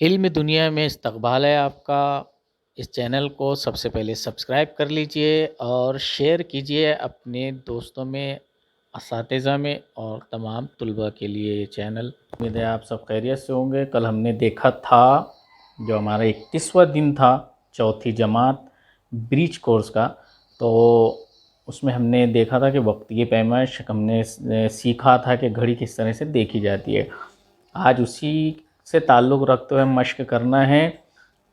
इल्म दुनिया में इस्तकबाल है आपका। इस चैनल को सबसे पहले सब्सक्राइब कर लीजिए और शेयर कीजिए अपने दोस्तों में, असातिज़ा में और तमाम तुलबा के लिए ये चैनल। उम्मीद है आप सब खैरियत से होंगे। कल हमने देखा था जो हमारा 31वां दिन था चौथी जमात ब्रीच कोर्स का, तो उसमें हमने देखा था कि वक्त की पैमाइश हमने सीखा था कि घड़ी किस तरह से देखी जाती है। आज उसी से ताल्लुक़ रखते हुए मश्क करना है।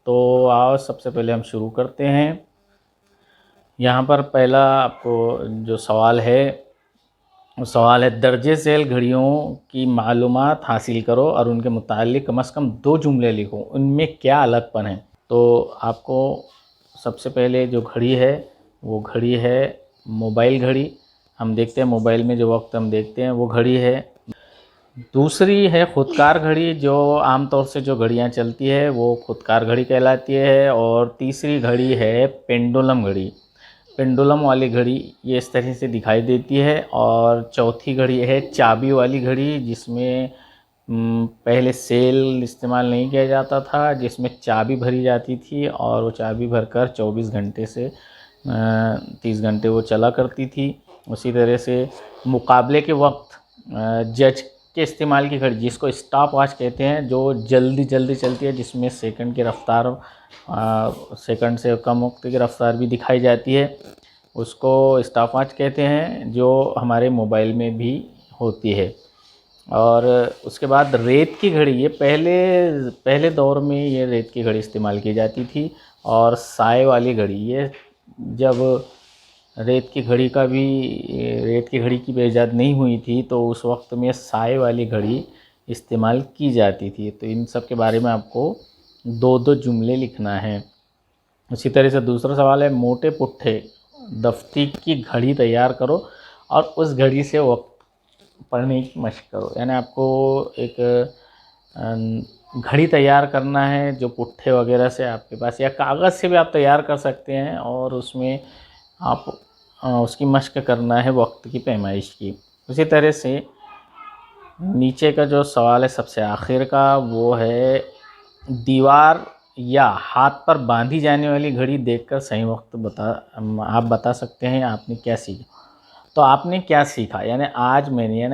तो आओ सबसे पहले हम शुरू करते हैं। यहाँ पर पहला आपको जो सवाल है वो सवाल है, दर्जे ज़ैल घड़ियों की मालूमात हासिल करो और उनके मुताल्लिक़ कम से कम 2 जुमले लिखो, उनमें क्या अलगपन है। तो आपको सबसे पहले जो घड़ी है वो घड़ी है मोबाइल घड़ी। हम देखते हैं मोबाइल में जो वक्त हम देखते हैं वो घड़ी है। दूसरी है ख़ुदकार घड़ी, जो आमतौर से जो घड़ियाँ चलती है वो ख़ुदकार घड़ी कहलाती है। और तीसरी घड़ी है पेंडुलम घड़ी। पेंडुलम वाली घड़ी ये इस तरह से दिखाई देती है। और चौथी घड़ी है चाबी वाली घड़ी, जिसमें पहले सेल इस्तेमाल नहीं किया जाता था, जिसमें चाबी भरी जाती थी और वो चाबी भरकर 24 घंटे से 30 घंटे वो चला करती थी। उसी तरह से मुकाबले के वक्त जज के इस्तेमाल की घड़ी, जिसको स्टॉप वॉच कहते हैं, जो जल्दी जल्दी चलती है, जिसमें सेकंड की रफ़्तार सेकंड से कम वक्त की रफ़्तार भी दिखाई जाती है, उसको स्टॉप वॉच कहते हैं, जो हमारे मोबाइल में भी होती है। और उसके बाद रेत की घड़ी, ये पहले दौर में ये रेत की घड़ी इस्तेमाल की जाती थी। और साए वाली घड़ी, ये जब रेत की घड़ी की भी ईजाद नहीं हुई थी, तो उस वक्त में साए वाली घड़ी इस्तेमाल की जाती थी। तो इन सब के बारे में आपको 2-2 जुमले लिखना है। उसी तरह से दूसरा सवाल है, मोटे पुट्ठे दफ्ती की घड़ी तैयार करो और उस घड़ी से वक्त पढ़ने की मशक करो। यानी आपको एक घड़ी तैयार करना है जो पुट्ठे वगैरह से आपके पास, या कागज़ से भी आप तैयार कर सकते हैं, और उसमें आप उसकी मशक करना है वक्त की पैमाइश की। उसी तरह से नीचे का जो सवाल है सबसे आखिर का, वो है, दीवार या हाथ पर बांधी जाने वाली घड़ी देखकर सही वक्त आप बता सकते हैं आपने क्या सीखा। तो आपने क्या सीखा, यानी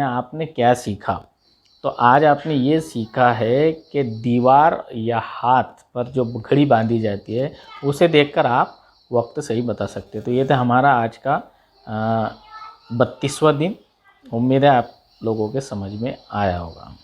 आपने क्या सीखा। तो आज आपने ये सीखा है कि दीवार या हाथ पर जो घड़ी बांधी जाती है उसे देखकर आप वक्त सही बता सकते हैं। तो ये था हमारा आज का 32वां दिन। उम्मीद है आप लोगों के समझ में आया होगा।